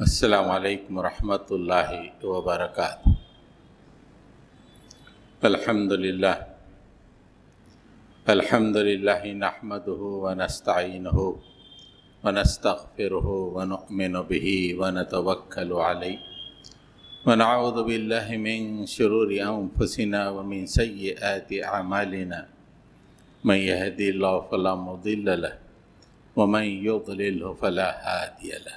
السلام علیکم ورحمۃ اللہ وبرکاتہ۔ الحمد للہ نحمده ونستعینه ونستغفره ونؤمن به ونتوکل علیہ ونعوذ باللہ من شرور انفسنا ومن سیئات اعمالنا من یهدی اللہ فلا مضل له ومن یضلل فلا هادی له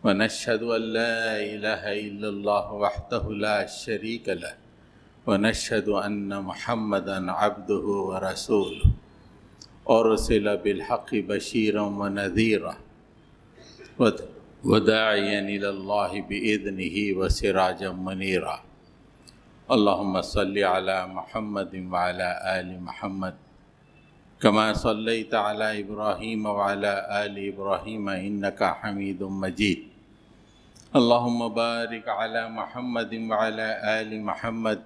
ونشهد أن لا إله إلا الله وحده لا شريك له ونشهد أن محمدًا عبده ورسوله أرسل بالحق بشيرا ونذيرا وداعيا إلى الله بإذنه وسراجا منيرا اللهم صل على محمد وعلى آل محمد كما صليت على إبراهيم وعلى آل إبراهيم إنك حميد مجيد اللهم بارك على محمد وعلى آل محمد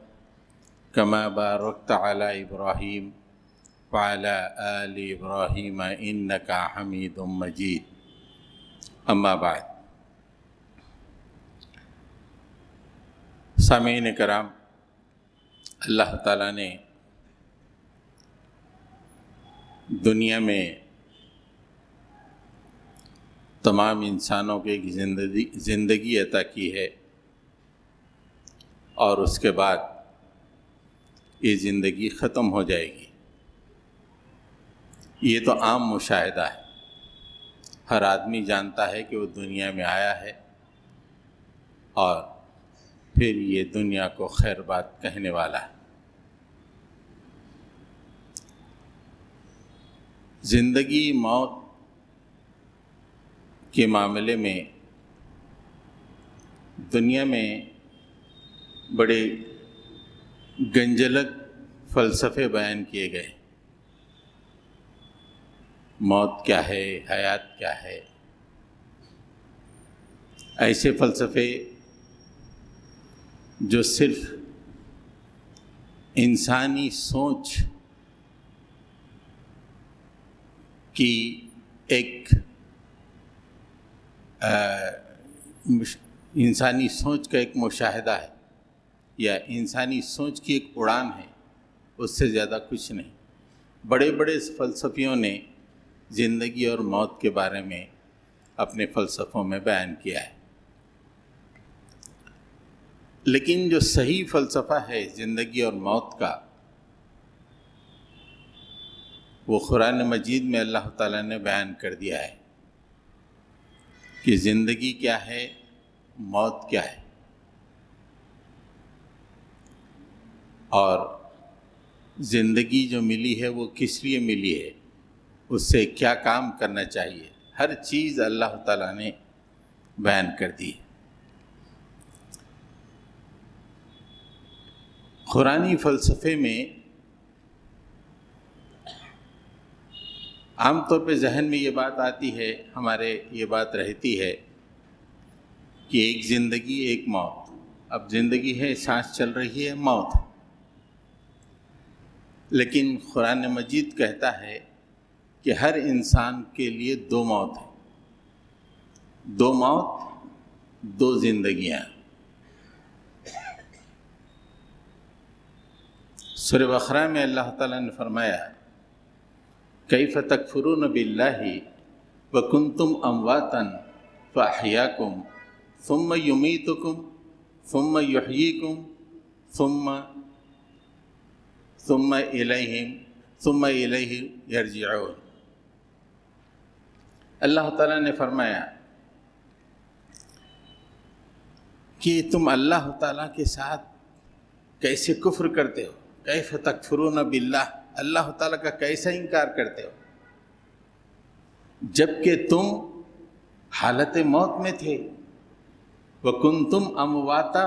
كما باركت على إبراهيم وعلى آل إبراهيم إنك حميد مجيد أما بعد۔ سامعین کرام، اللہ تعالیٰ نے دنیا میں تمام انسانوں کو ایک زندگی عطا کی ہے، اور اس کے بعد یہ زندگی ختم ہو جائے گی۔ یہ تو عام مشاہدہ ہے، ہر آدمی جانتا ہے کہ وہ دنیا میں آیا ہے اور پھر یہ دنیا کو خیر بات کہنے والا ہے۔ زندگی موت کے معاملے میں دنیا میں بڑے گنجلک فلسفے بیان کیے گئے۔ موت کیا ہے، حیات کیا ہے، ایسے فلسفے جو صرف انسانی سوچ کی ایک انسانی سوچ کا ایک مشاہدہ ہے، یا انسانی سوچ کی ایک اڑان ہے، اس سے زیادہ کچھ نہیں۔ بڑے بڑے فلسفیوں نے زندگی اور موت کے بارے میں اپنے فلسفوں میں بیان کیا ہے، لیکن جو صحیح فلسفہ ہے زندگی اور موت کا، وہ قرآن مجید میں اللہ تعالیٰ نے بیان کر دیا ہے کہ زندگی کیا ہے، موت کیا ہے، اور زندگی جو ملی ہے وہ کس لیے ملی ہے، اس سے کیا کام کرنا چاہیے، ہر چیز اللہ تعالیٰ نے بیان کر دی ہے۔ قرآنی فلسفے میں عام طور پہ ذہن میں یہ بات آتی ہے، ہمارے یہ بات رہتی ہے کہ ایک زندگی ایک موت۔ اب زندگی ہے، سانس چل رہی ہے، موت ہے، لیکن قرآن مجید کہتا ہے کہ ہر انسان کے لیے دو موت ہیں، دو موت، دو زندگیاں۔ سورہ بقرہ میں اللہ تعالیٰ نے فرمایا کیف تکفرون باللہ وکنتم امواتا فاحیاکم ثم یمیتکم ثم یحییکم ثم الیہ یرجعون۔ اللہ تعالیٰ نے فرمایا کہ تم اللہ تعالیٰ کے ساتھ کیسے کفر کرتے ہو، کیف تکفرون باللہ، اللہ تعالیٰ کا کیسا انکار کرتے ہو، جبکہ تم حالت موت میں تھے۔ وَكُنْتُمْ أَمْوَاتًا،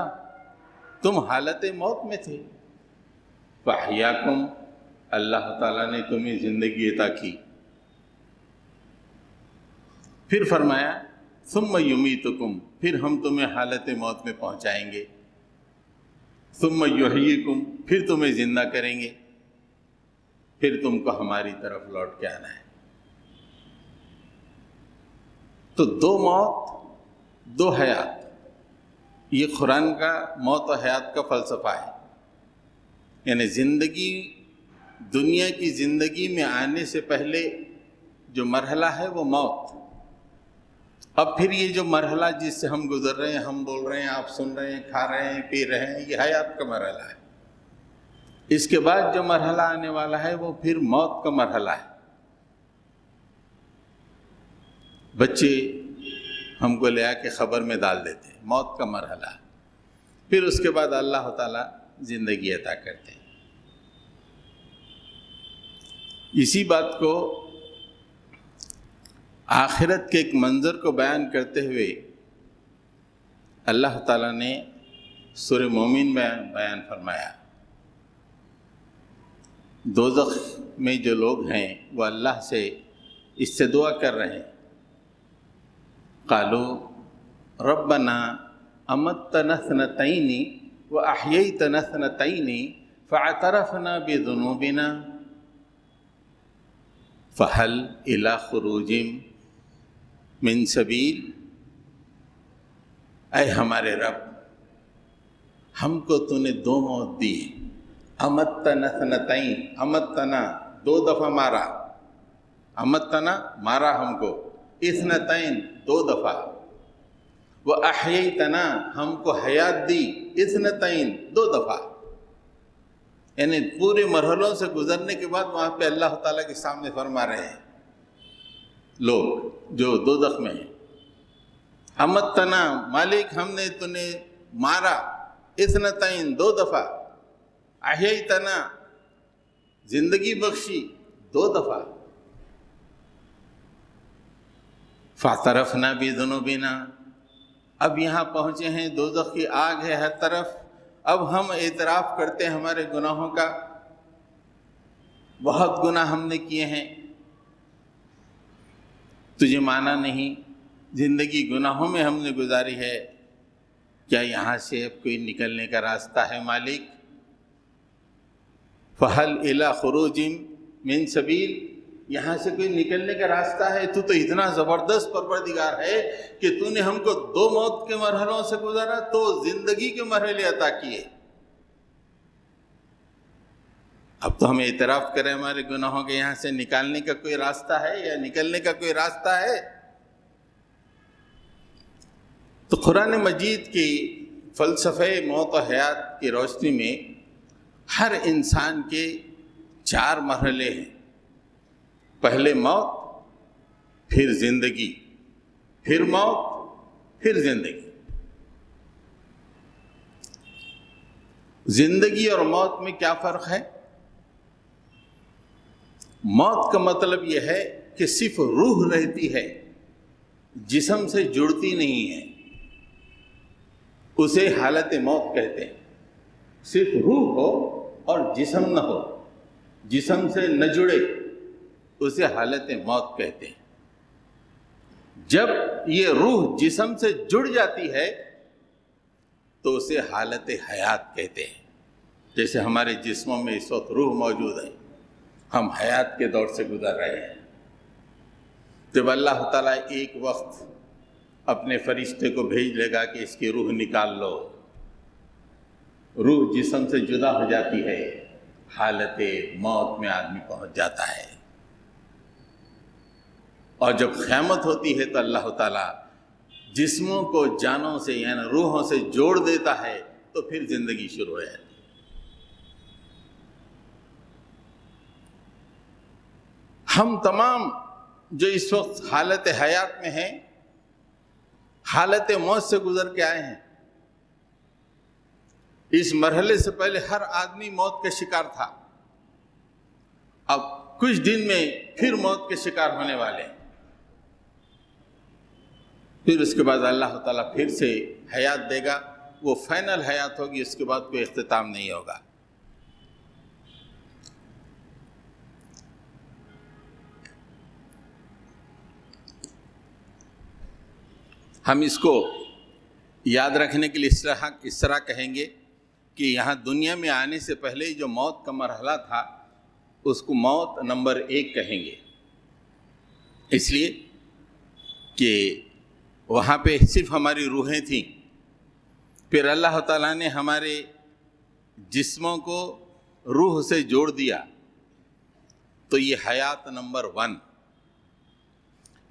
تم حالت موت میں تھے۔ فَأَحْيَاكُمْ، اللہ تعالیٰ نے تمہیں زندگی عطا کی۔ پھر فرمایا ثُمَّ يُمِيتُكُمْ، پھر ہم تمہیں حالت موت میں پہنچائیں گے۔ ثُمَّ يُحْيِيكُمْ، پھر تمہیں زندہ کریں گے، پھر تم کو ہماری طرف لوٹ کے آنا ہے۔ تو دو موت، دو حیات، یہ قرآن کا موت و حیات کا فلسفہ ہے. یعنی زندگی، دنیا کی زندگی میں آنے سے پہلے جو مرحلہ ہے وہ موت. اب پھر یہ جو مرحلہ جس سے ہم گزر رہے ہیں، ہم بول رہے ہیں، آپ سن رہے ہیں، کھا رہے ہیں، پی رہے ہیں، یہ حیات کا مرحلہ ہے. اس کے بعد جو مرحلہ آنے والا ہے وہ پھر موت کا مرحلہ ہے. بچے ہم کو لے آ کے خبر میں ڈال دیتے ہیں، موت کا مرحلہ ہے. پھر اس کے بعد اللہ تعالیٰ زندگی عطا کرتے ہیں. اسی بات کو آخرت کے ایک منظر کو بیان کرتے ہوئے اللہ تعالیٰ نے سورہ مومن میں بیان فرمایا. دوزخ میں جو لوگ ہیں وہ اللہ سے اس سے دعا کر رہے ہیں، قالوا ربنا امتنا اثنتین واحییتنا اثنتین فاعترفنا بذنوبنا فہل الی خروج من سبیل. اے ہمارے رب، ہم کو تو نے دو موت دی. امتنا اثنتین، امتنا دو دفعہ مارا، امتنا مارا ہم کو، اثنتین دو دفعہ، واحییتنا ہم کو حیات دی، اثنتین دو دفعہ. یعنی پورے مرحلوں سے گزرنے کے بعد وہاں پہ اللہ تعالیٰ کے سامنے فرما رہے ہیں لوگ جو دوزخ میں ہیں، امتنا مالک ہم نے تو نے مارا، اثنتین دو دفعہ، احییتنا زندگی بخشی دو دفعہ، فاعترفنا بذنوبنا. اب یہاں پہنچے ہیں، دوزخ کی آگ ہے ہر طرف. اب ہم اعتراف کرتے ہیں ہمارے گناہوں کا، بہت گناہ ہم نے کیے ہیں، تجھے مانا نہیں، زندگی گناہوں میں ہم نے گزاری ہے، کیا یہاں سے اب کوئی نکلنے کا راستہ ہے مالک؟ فہل الی خروج من سبیل، یہاں سے کوئی نکلنے کا راستہ ہے؟ تو اتنا زبردست پروردگار ہے کہ تو نے ہم کو دو موت کے مرحلوں سے گزارا تو زندگی کے مرحلے عطا کیے. اب تو ہم اعتراف کریں ہمارے گناہوں کے، یہاں سے نکالنے کا کوئی راستہ ہے یا نکلنے کا کوئی راستہ ہے؟ تو قرآن مجید کی فلسفہ موت و حیات کی روشنی میں ہر انسان کے چار مرحلے ہیں. پہلے موت، پھر زندگی، پھر موت، پھر زندگی. زندگی اور موت میں کیا فرق ہے؟ موت کا مطلب یہ ہے کہ صرف روح رہتی ہے، جسم سے جڑتی نہیں ہے، اسے حالت موت کہتے ہیں. صرف روح ہو اور جسم نہ ہو، جسم سے نہ جڑے، اسے حالت موت کہتے ہیں. جب یہ روح جسم سے جڑ جاتی ہے تو اسے حالت حیات کہتے ہیں. جیسے ہمارے جسموں میں اس وقت روح موجود ہے، ہم حیات کے دور سے گزر رہے ہیں. جب اللہ تعالیٰ ایک وقت اپنے فرشتے کو بھیج لے گا کہ اس کی روح نکال لو، روح جسم سے جدا ہو جاتی ہے، حالت موت میں آدمی پہنچ جاتا ہے. اور جب قیامت ہوتی ہے تو اللہ تعالیٰ جسموں کو جانوں سے یعنی روحوں سے جوڑ دیتا ہے، تو پھر زندگی شروع ہو جاتی ہے. ہم تمام جو اس وقت حالت حیات میں ہیں، حالت موت سے گزر کے آئے ہیں. اس مرحلے سے پہلے ہر آدمی موت کا شکار تھا. اب کچھ دن میں پھر موت کے شکار ہونے والے ہیں. پھر اس کے بعد اللہ تعالیٰ پھر سے حیات دے گا، وہ فائنل حیات ہوگی، اس کے بعد کوئی اختتام نہیں ہوگا. ہم اس کو یاد رکھنے کے لیے اس طرح کہیں گے کہ یہاں دنیا میں آنے سے پہلے جو موت کا مرحلہ تھا اس کو موت نمبر 1 کہیں گے، اس لیے کہ وہاں پہ صرف ہماری روحیں تھیں، پھر اللہ تعالیٰ نے ہمارے جسموں کو روح سے جوڑ دیا، تو یہ حیات نمبر 1۔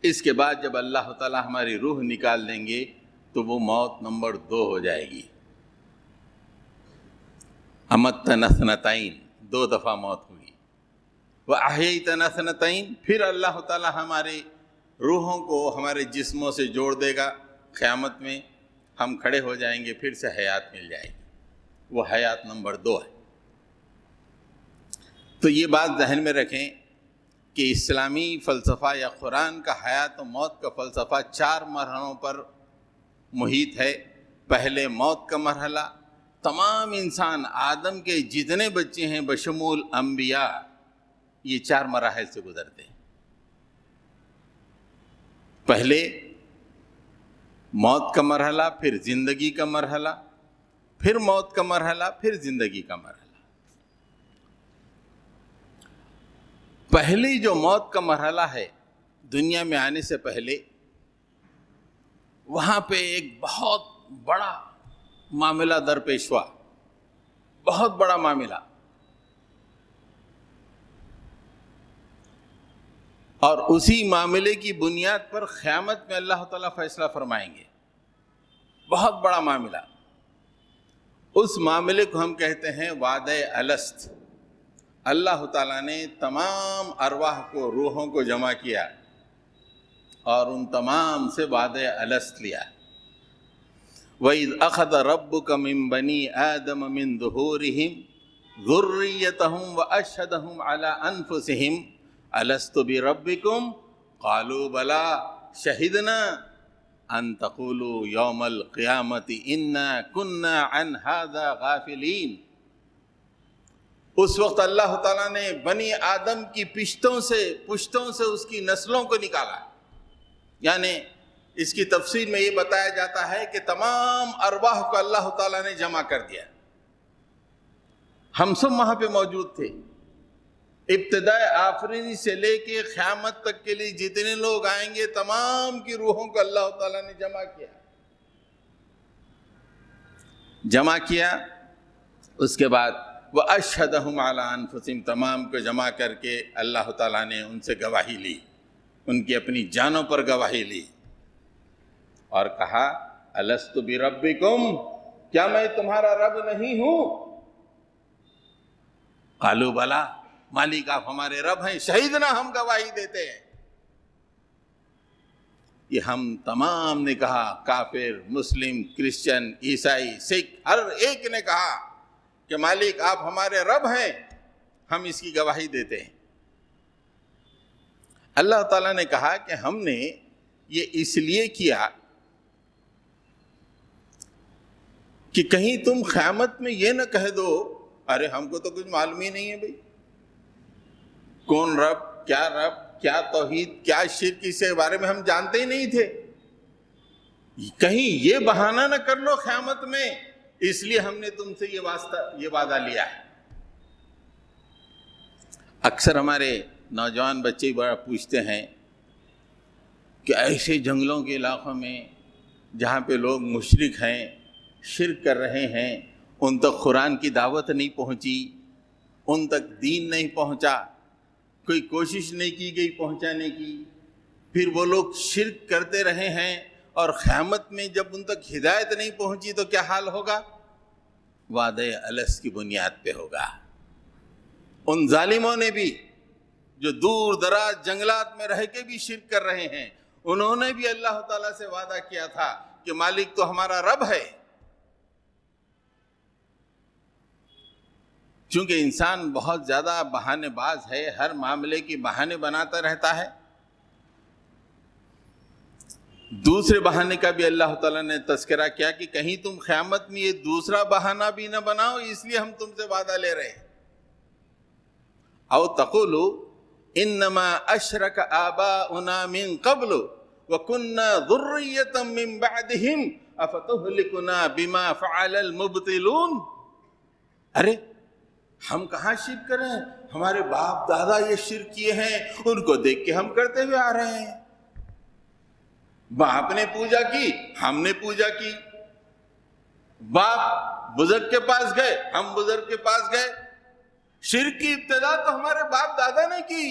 اس کے بعد جب اللہ تعالیٰ ہماری روح نکال دیں گے تو وہ موت نمبر 2 ہو جائے گی۔ امتنا اثنتین، 2 دفعہ موت ہوگی۔ وَأَحْيَيْتَنَا اثْنَتَيْن، پھر اللہ تعالیٰ ہمارے روحوں کو ہمارے جسموں سے جوڑ دے گا، قیامت میں ہم کھڑے ہو جائیں گے، پھر سے حیات مل جائے گی، وہ حیات نمبر 2 ہے۔ تو یہ بات ذہن میں رکھیں کہ اسلامی فلسفہ یا قرآن کا حیات و موت کا فلسفہ 4 مرحلوں پر محیط ہے۔ پہلے موت کا مرحلہ، تمام انسان آدم کے جتنے بچے ہیں بشمول انبیاء یہ 4 مراحل سے گزرتے ہیں۔ پہلے موت کا مرحلہ، پھر زندگی کا مرحلہ، پھر موت کا مرحلہ، پھر زندگی کا مرحلہ۔ پہلی جو موت کا مرحلہ ہے دنیا میں آنے سے پہلے، وہاں پہ ایک بہت بڑا معاملہ درپیش ہوا، بہت بڑا معاملہ، اور اسی معاملے کی بنیاد پر قیامت میں اللہ تعالیٰ فیصلہ فرمائیں گے۔ بہت بڑا معاملہ، اس معاملے کو ہم کہتے ہیں وعدہ الست۔ اللہ تعالیٰ نے تمام ارواح کو، روحوں کو جمع کیا اور ان تمام سے وعدہ الست لیا۔ وَإِذْ أَخَذَ رَبُّكَ مِن بَنِي آدَمَ مِن ظُهُورِهِمْ ذُرِّيَّتَهُمْ وَأَشْهَدَهُمْ عَلَىٰ أَنفُسِهِمْ أَلَسْتُ بِرَبِّكُمْ قَالُوا بَلَىٰ شَهِدْنَا أَن تَقُولُوا يَوْمَ الْقِيَامَةِ إِنَّا كُنَّا عَنْ هَٰذَا غَافِلِينَ۔ اس وقت اللہ تعالیٰ نے بنی آدم کی پشتوں سے اس کی نسلوں کو نکالا، یعنی اس کی تفسیر میں یہ بتایا جاتا ہے کہ تمام ارواح کو اللہ تعالیٰ نے جمع کر دیا۔ ہم سب وہاں پہ موجود تھے، ابتدائے آفرینی سے لے کے قیامت تک کے لیے جتنے لوگ آئیں گے تمام کی روحوں کو اللہ تعالیٰ نے جمع کیا۔ اس کے بعد وَأَشْهَدَهُمْ عَلَىٰ أَنفُسِهِمْ، تمام کو جمع کر کے اللہ تعالیٰ نے ان سے گواہی لی، ان کی اپنی جانوں پر گواہی لی اور کہا أَلَسْتُ بِرَبِّكُمْ، کیا میں تمہارا رب نہیں ہوں؟ قَالُوا بَلَىٰ، مالک آپ ہمارے رب ہیں، شہیدنا، ہم گواہی دیتے ہیں۔ یہ ہم تمام نے کہا، کافر، مسلم، کرسچن، عیسائی، سکھ، ہر ایک نے کہا کہ مالک آپ ہمارے رب ہیں، ہم اس کی گواہی دیتے ہیں۔ اللہ تعالیٰ نے کہا کہ ہم نے یہ اس لیے کیا کہ کہیں تم قیامت میں یہ نہ کہہ دو ارے ہم کو تو کچھ معلوم ہی نہیں ہے بھائی، کون رب، کیا توحید، کیا شرک، اس کے بارے میں ہم جانتے ہی نہیں تھے۔ کہیں یہ بہانہ نہ کر لو قیامت میں، اس لیے ہم نے تم سے یہ وعدہ لیا ہے۔ اکثر ہمارے نوجوان بچے بڑا پوچھتے ہیں کہ ایسے جنگلوں کے علاقوں میں جہاں پہ لوگ مشرک ہیں، شرک کر رہے ہیں، ان تک قرآن کی دعوت نہیں پہنچی، ان تک دین نہیں پہنچا، کوئی کوشش نہیں کی گئی پہنچانے کی، پھر وہ لوگ شرک کرتے رہے ہیں، اور قیامت میں جب ان تک ہدایت نہیں پہنچی تو کیا حال ہوگا؟ وعدہ الست کی بنیاد پہ ہوگا۔ ان ظالموں نے بھی جو دور دراز جنگلات میں رہ کے بھی شرک کر رہے ہیں، انہوں نے بھی اللہ تعالیٰ سے وعدہ کیا تھا کہ مالک تو ہمارا رب ہے۔ چونکہ انسان بہت زیادہ بہانے باز ہے، ہر معاملے کی بہانے بناتا رہتا ہے۔ دوسرے بہانے کا بھی اللہ تعالیٰ نے تذکرہ کیا کہ کہیں تم قیامت میں یہ دوسرا بہانہ بھی نہ بناؤ، اس لیے ہم تم سے وعدہ لے رہے ہیں۔ او تقولوا انما اشرک آباؤنا من قبل وکننا ذریۃ من بعدہم افتہلکنا بما فعل المبطلون۔ ارے ہم کہاں شرک کریں، ہمارے باپ دادا یہ شرک کیے ہیں، ان کو دیکھ کے ہم کرتے ہوئے آ رہے ہیں۔ باپ نے پوجا کی، ہم نے پوجا کی، باپ بزرگ کے پاس گئے، ہم بزرگ کے پاس گئے۔ شرک کی ابتدا تو ہمارے باپ دادا نے کی،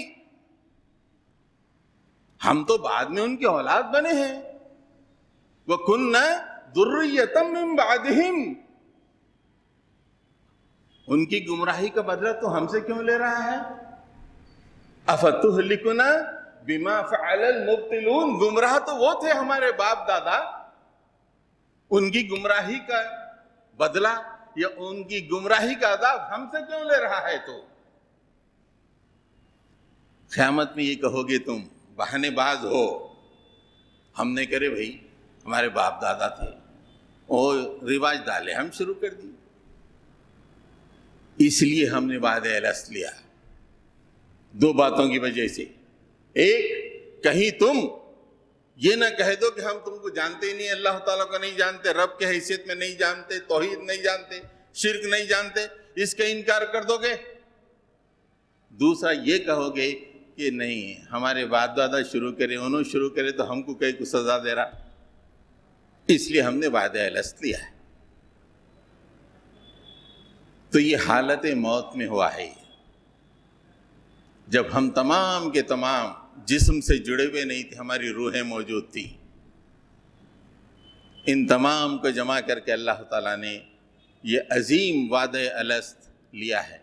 ہم تو بعد میں ان کے اولاد بنے ہیں۔ وَكُنَّا ذُرِّيَّةً مِّن بَعْدِهِمْ، ان کی گمراہی کا بدلہ تو ہم سے کیوں لے رہا ہے؟ أَفَتُهْلِكُنَا بِمَا فَعَلَ الْمُبْطِلُونَ، گمراہ تو وہ تھے ہمارے باپ دادا، ان کی گمراہی کا بدلہ یا ان کی گمراہی کا عذاب ہم سے کیوں لے رہا ہے؟ تو قیامت میں یہ کہو گے تم بہانے باز ہو، ہم نے کرے بھائی ہمارے باپ دادا تھے اور رواج ڈالے ہم شروع کر دی، اس لیے ہم نے وعدہ الست لیا دو باتوں کی وجہ سے۔ ایک، کہیں تم یہ نہ کہہ دو کہ ہم تم کو جانتے ہی نہیں، اللہ تعالیٰ کو نہیں جانتے، رب کے حیثیت میں نہیں جانتے، توحید نہیں جانتے، شرک نہیں جانتے، اس کا انکار کر دو گے۔ دوسرا یہ کہو گے کہ نہیں ہمارے باپ دادا شروع کرے، انہوں شروع کرے تو ہم کو کہیں کو سزا دے رہا، اس لیے ہم نے وعدہ الست لیا ہے۔ تو یہ حالت موت میں ہوا ہے، جب ہم تمام کے تمام جسم سے جڑے ہوئے نہیں تھے، ہماری روحیں موجود تھیں، ان تمام کو جمع کر کے اللہ تعالیٰ نے یہ عظیم وعدہ الست لیا ہے۔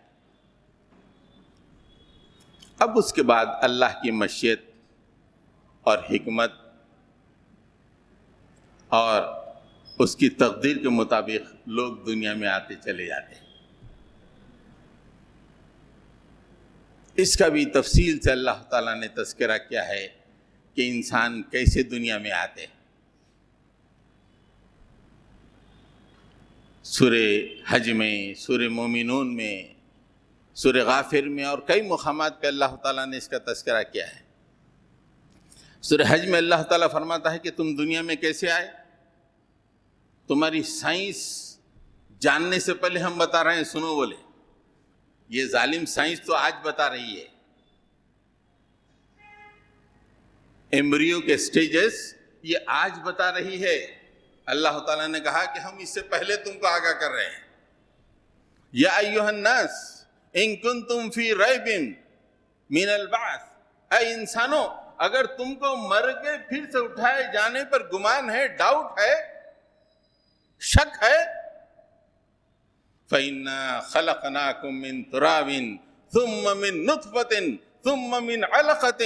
اب اس کے بعد اللہ کی مشیت اور حکمت اور اس کی تقدیر کے مطابق لوگ دنیا میں آتے چلے جاتے ہیں۔ اس کا بھی تفصیل سے اللہ تعالیٰ نے تذکرہ کیا ہے کہ انسان کیسے دنیا میں آتے ہیں۔ سورہ حج میں، سورہ مومنون میں، سورہ غافر میں اور کئی مقامات پہ اللہ تعالیٰ نے اس کا تذکرہ کیا ہے۔ سورہ حج میں اللہ تعالیٰ فرماتا ہے کہ تم دنیا میں کیسے آئے؟ تمہاری سائنس جاننے سے پہلے ہم بتا رہے ہیں، سنو بولے۔ یہ ظالم سائنس تو آج بتا رہی ہے، ایمبریو کے سٹیجز یہ آج بتا رہی ہے۔ اللہ تعالیٰ نے کہا کہ ہم اس سے پہلے تم کو آگاہ کر رہے ہیں۔ یا ایھا الناس ان کنتم فی ریب من البعث، اے انسانوں اگر تم کو مر کے پھر سے اٹھائے جانے پر گمان ہے، ڈاؤٹ ہے، شک ہے، فَإِنَّا خَلَقْنَاكُم مِّن تُرَابٍ ثُمَّ مِن نُطْفَةٍ ثُمَّ مِنْ عَلَقَةٍ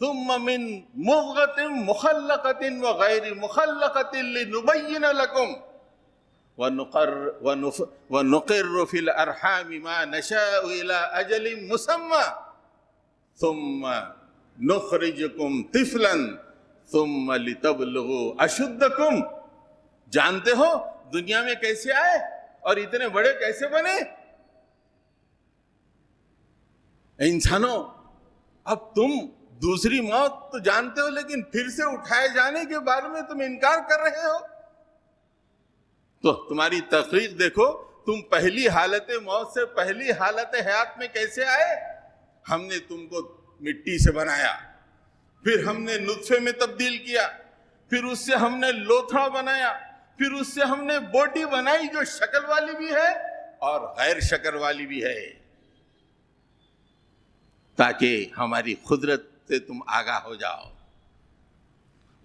ثُمَّ مِن مُضْغَةٍ مُخَلَّقَةٍ وَغَيْرِ مُخَلَّقَةٍ لِنُبَيِّنَ لَكُمْ وَنُقِرُّ فِي الْأَرْحَامِ مَا نَشَاءُ إِلَىٰ أَجَلٍ مُّسَمًّى ثُمَّ نُخْرِجُكُمْ طِفْلًا ثُمَّ لِتَبْلُغُوا أَشُدَّكُمْ۔ جانتے ہو دنیا میں کیسے آئے اور اتنے بڑے کیسے بنے؟ انسانوں اب تم دوسری موت تو جانتے ہو، لیکن پھر سے اٹھائے جانے کے بارے میں تم انکار کر رہے ہو۔ تو تمہاری تقریر دیکھو، تم پہلی حالت موت سے پہلی حالت حیات میں کیسے آئے؟ ہم نے تم کو مٹی سے بنایا، پھر ہم نے نطفے میں تبدیل کیا، پھر اس سے ہم نے لوتھڑا بنایا، پھر اس سے ہم نے بوٹی بنائی جو شکل والی بھی ہے اور غیر شکل والی بھی ہے، تاکہ ہماری قدرت سے تم آگاہ ہو جاؤ۔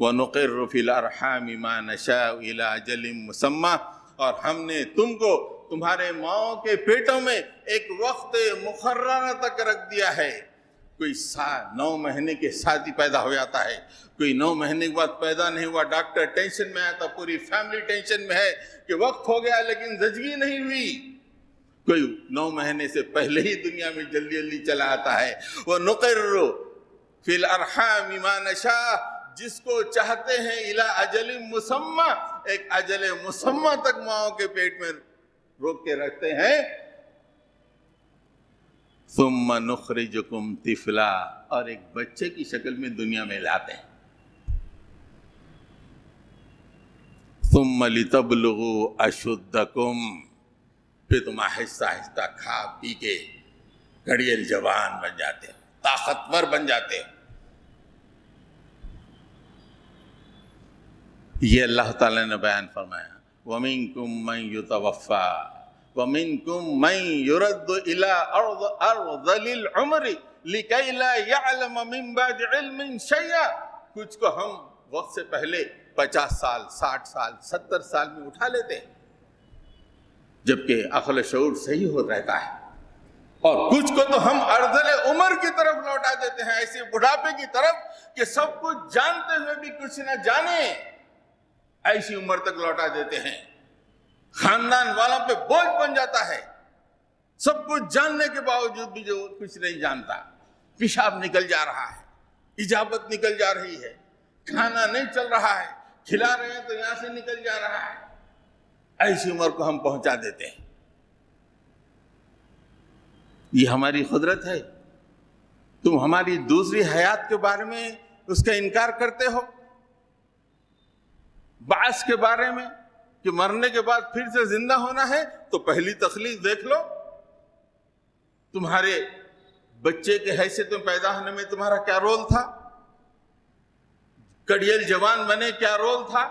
وَنُقِرُّ فِي الْأَرْحَامِ مَا نَشَاءُ إِلَىٰ أَجَلٍ مُّسَمًّى، اور ہم نے تم کو تمہارے ماؤں کے پیٹوں میں ایک وقت مقررہ تک رکھ دیا ہے۔ کوئی 9 مہینے کے ساتھ ہی پیدا ہو جاتا ہے، کوئی 9 مہینے کے بعد پیدا نہیں ہوا، ڈاکٹر ٹینشن میں آیا تھا، پوری فیملی ٹینشن میں ہے کہ وقت ہو گیا لیکن زچگی نہیں ہوئی۔ کوئی 9 مہینے سے پہلے ہی دنیا میں جلدی جلدی چلا آتا ہے۔ وَنُقِرُّ فِي الْأَرْحَامِ مَا نَشَاءُ، جس کو چاہتے ہیں اِلَىٰ أَجَلٍ مُّسَمًّى، ایک اجل مسمى تک ماؤں کے پیٹ میں روک کے رکھتے ہیں۔ ثُمَّ نُخْرِجُكُمْ طِفْلًا، اور ایک بچے کی شکل میں دنیا میں لاتے ہیں۔ ثُمَّ لِتَبْلُغُوا أَشُدَّكُمْ، پھر تم آہستہ آہستہ کھا پی کے گھڑیل جوان بن جاتے ہو، طاقتور بن جاتے ہو۔ یہ اللہ تعالیٰ نے بیان فرمایا وَمِنْكُمْ مَنْ يُتَوَفَّى وَمِنْكُمْ مَنْ يُرَدُّ إِلَىٰ أَرْذَلِ الْعُمْرِ لِكَيْ لَا يَعْلَمَ مِنْ بَعْدِ عِلْمٍ شَيْئًا. کچھ کو ہم وقت سے پہلے 50 سال 60 سال 70 سال میں اٹھا لیتے ہیں جبکہ عقل شعور صحیح ہو رہتا ہے، اور کچھ کو تو ہم ارذل عمر کی طرف لوٹا دیتے ہیں، ایسے بڑھاپے کی طرف کہ سب کچھ جانتے ہوئے بھی کچھ نہ جانے، ایسی عمر تک لوٹا دیتے ہیں. خاندان والوں پہ بوجھ بن جاتا ہے، سب کچھ جاننے کے باوجود بھی جو کچھ نہیں جانتا. پیشاب نکل جا رہا ہے، اجابت نکل جا رہی ہے، کھانا نہیں چل رہا ہے، کھلا رہے ہیں تو یہاں سے نکل جا رہا ہے. ایسی عمر کو ہم پہنچا دیتے ہیں. یہ ہماری قدرت ہے. تم ہماری دوسری حیات کے بارے میں اس کا انکار کرتے ہو، بعث کے بارے میں کہ مرنے کے بعد پھر سے زندہ ہونا ہے. تو پہلی تخلیق دیکھ لو، تمہارے بچے کے حیثیت میں پیدا ہونے میں تمہارا کیا رول تھا، کڑیل جوان بنے کیا رول تھا،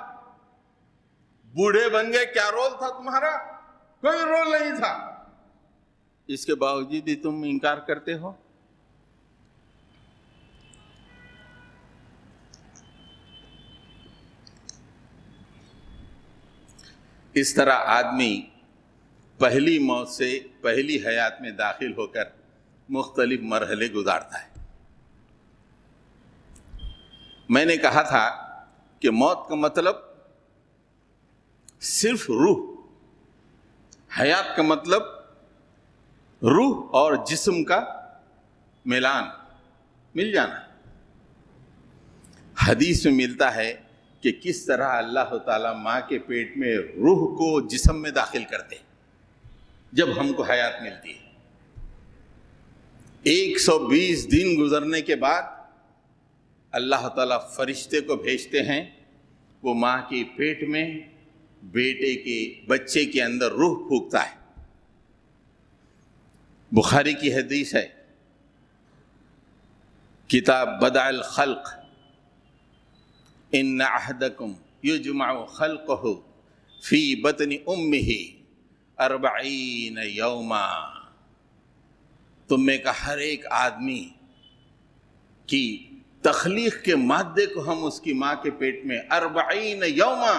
بوڑھے بن گئے کیا رول تھا تمہارا؟ کوئی رول نہیں تھا. اس کے باوجود بھی تم انکار کرتے ہو. اس طرح آدمی پہلی موت سے پہلی حیات میں داخل ہو کر مختلف مرحلے گزارتا ہے. میں نے کہا تھا کہ موت کا مطلب صرف روح، حیات کا مطلب روح اور جسم کا ملان، مل جانا. حدیث میں ملتا ہے کہ کس طرح اللہ تعالیٰ ماں کے پیٹ میں روح کو جسم میں داخل کرتے جب ہم کو حیات ملتی ہے. 120 دن گزرنے کے بعد اللہ تعالیٰ فرشتے کو بھیجتے ہیں، وہ ماں کے پیٹ میں بیٹے کے بچے کے اندر روح پھونکتا ہے. بخاری کی حدیث ہے، کتاب بدع الخلق، ان احدکم یجمع خلقہ فی بطن امہ 40 یوما. تم میں کا ہر ایک آدمی کی تخلیق کے مادے کو ہم اس کی ماں کے پیٹ میں 40 یوما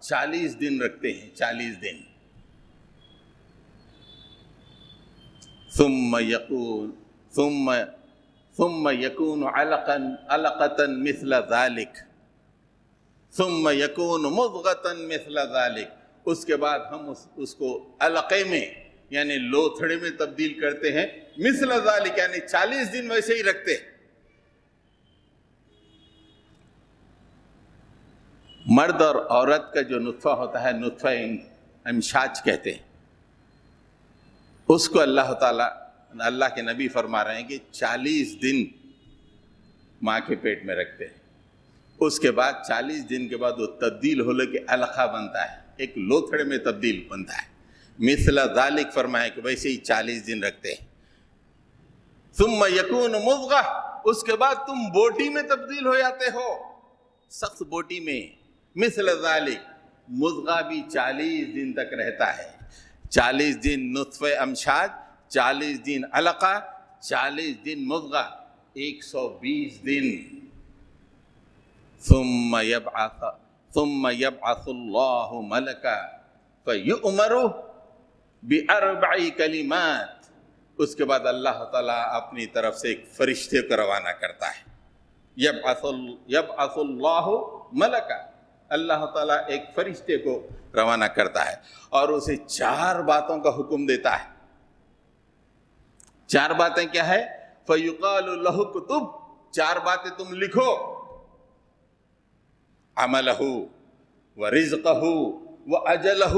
40 دن رکھتے ہیں، 40 دن. ثم يكون علقة مثل ذلك ثم يكون مضغة مثل ذلك. اس کے بعد ہم اس کو علقے میں یعنی لوتھڑے میں تبدیل کرتے ہیں، مثل ذلك یعنی 40 دن ویسے ہی رکھتے ہیں. مرد اور عورت کا جو نطفہ ہوتا ہے، نطفہ امشاج کہتے ہیں، اس کو اللہ تعالیٰ اللہ کے نبی فرما رہے ہیں کہ 40 دن ماں کے پیٹ میں رکھتے ہیں. اس کے بعد 40 دن کے بعد وہ تبدیل ہو لے کے علقہ بنتا ہے، ایک لوتھڑے میں تبدیل بنتا ہے. مثل ذالک فرمایا کہ ویسے ہی 40 دن رکھتے ہیں. ثم یکون مضغہ، اس کے بعد تم بوٹی میں تبدیل ہو جاتے ہو، سخت بوٹی میں. مثل ذالک، مضغہ بھی 40 دن تک رہتا ہے. 40 دن نطفہ امشاج، 40 دن علقہ، 40 دن مضغہ، 120 دن. ثم يبعث اللہ ملکا فیؤمر بأربع کلمات. اس کے بعد اللہ تعالیٰ اپنی طرف سے ایک فرشتے کو روانہ کرتا ہے. یبعث اللہ ملکا، اللہ تعالیٰ ایک فرشتے کو روانہ کرتا ہے اور اسے 4 باتوں کا حکم دیتا ہے. 4 باتیں کیا ہے؟ فَيُقَالُ لَهُ كُتُبْ، 4 باتیں تم لکھو. عملہ ورزقہ واجلہ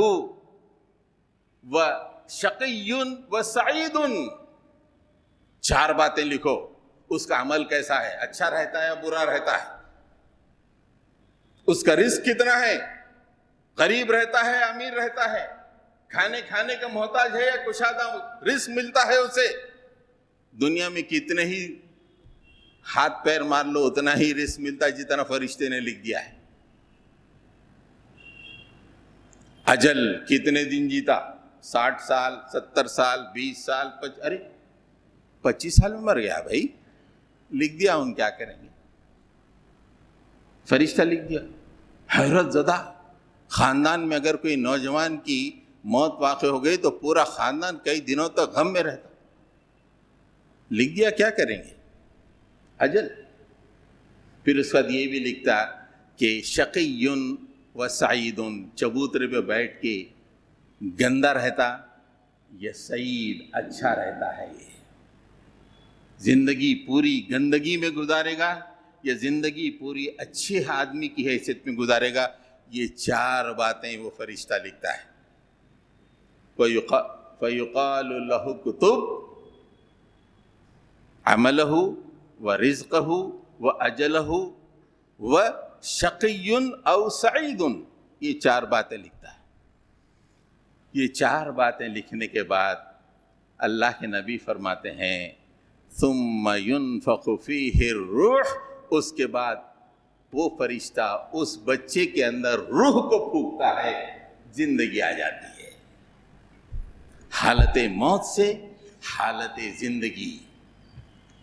وشقی وسعید. 4 باتیں لکھو. اس کا عمل کیسا ہے، اچھا رہتا ہے یا برا رہتا ہے، اس کا رزق کتنا ہے، غریب رہتا ہے امیر رہتا ہے، کھانے کا محتاج ہے یا کشادہ رزق ملتا ہے اسے. دنیا میں کتنے ہی ہاتھ پیر مار لو اتنا ہی رزق ملتا ہے جتنا فرشتے نے لکھ دیا ہے. اجل کتنے دن جیتا؟ 60 سال، 70 سال، 20 سال، 25 سال میں مر گیا بھائی، لکھ دیا، ہم کیا کریں گے؟ فرشتہ لکھ دیا۔ حیرت زدہ خاندان میں اگر کوئی نوجوان کی موت واقع ہو گئی تو پورا خاندان کئی دنوں تک غم میں رہتا۔ لکھ دیا، کیا کریں گے؟ اجل۔ پھر اس کے بعد یہ بھی لکھتا کہ شقی و سعید، چبوترے پہ بیٹھ کے گندا رہتا یا سعید اچھا رہتا ہے، یہ زندگی پوری گندگی میں گزارے گا یا زندگی پوری اچھے آدمی کی حیثیت میں گزارے گا، یہ 4 باتیں وہ فرشتہ لکھتا ہے۔ فَيُقَالُ لَهُ اكْتُبْ عَمَلَهُ وَرِزْقَهُ وَأَجَلَهُ وَشَقِيٌّ أَوْ سَعِيدٌ، یہ 4 باتیں لکھتا ہے۔ یہ 4 باتیں لکھنے کے بعد اللہ کے نبی فرماتے ہیں ثُمَّ يُنفَخُ فِيهِ الرُّوحُ، اس کے بعد وہ فرشتہ اس بچے کے اندر روح کو پھونکتا ہے، زندگی آ جاتی ہے۔ حالت موت سے حالت زندگی،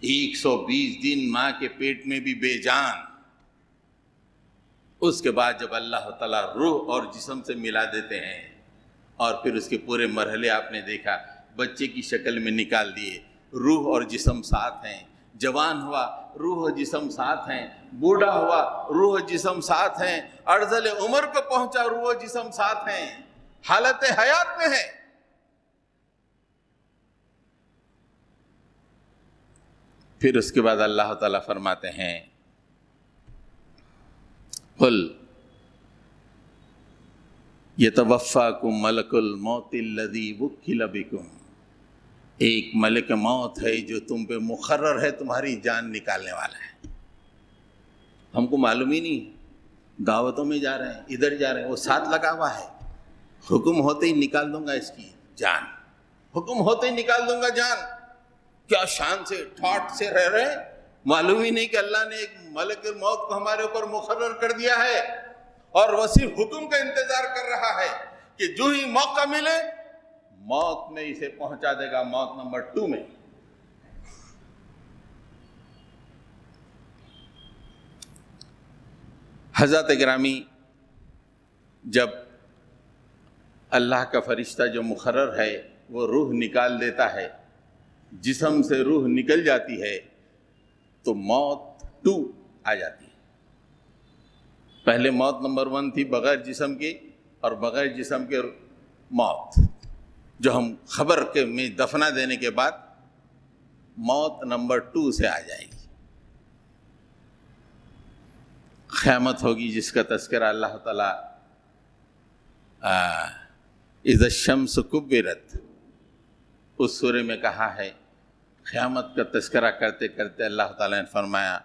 120 دن ماں کے پیٹ میں بھی بے جان، اس کے بعد جب اللہ تعالیٰ روح اور جسم سے ملا دیتے ہیں اور پھر اس کے پورے مرحلے آپ نے دیکھا، بچے کی شکل میں نکال دیے، روح اور جسم ساتھ ہیں، جوان ہوا روح و جسم ساتھ ہیں، بوڑھا ہوا روح و جسم ساتھ ہیں، ارذل عمر پہ پہنچا روح و جسم ساتھ ہیں، حالت حیات میں ہے۔ پھر اس کے بعد اللہ تعالیٰ فرماتے ہیں قل یتوفاکم ملک الموت الذی وکل بکم، ایک ملک موت ہے جو تم پہ مقرر ہے، تمہاری جان نکالنے والا ہے۔ ہم کو معلوم ہی نہیں، دعوتوں میں جا رہے ہیں، ادھر جا رہے ہیں، وہ ساتھ لگا ہوا ہے، حکم ہوتے ہی نکال دوں گا اس کی جان، حکم ہوتے ہی نکال دوں گا جان۔ کیا شان سے ٹھاٹ سے رہ رہے ہیں، معلوم ہی نہیں کہ اللہ نے ایک ملک موت کو ہمارے اوپر مقرر کر دیا ہے اور وہ صرف حکم کا انتظار کر رہا ہے کہ جو ہی موقع ملے موت میں اسے پہنچا دے گا، موت نمبر 2 میں۔ حضرت گرامی، جب اللہ کا فرشتہ جو مقرر ہے وہ روح نکال دیتا ہے، جسم سے روح نکل جاتی ہے تو موت 2 آ جاتی ہے۔ پہلے موت نمبر 1 تھی بغیر جسم کی، اور بغیر جسم کے موت جو ہم خبر کے میں دفنا دینے کے بعد موت نمبر 2 سے آ جائے گی۔ قیامت ہوگی جس کا تذکرہ اللہ تعالیٰ اذا الشمس کبرت اس سورے میں کہا ہے۔ قیامت کا تذکرہ کرتے کرتے اللہ تعالیٰ نے فرمایا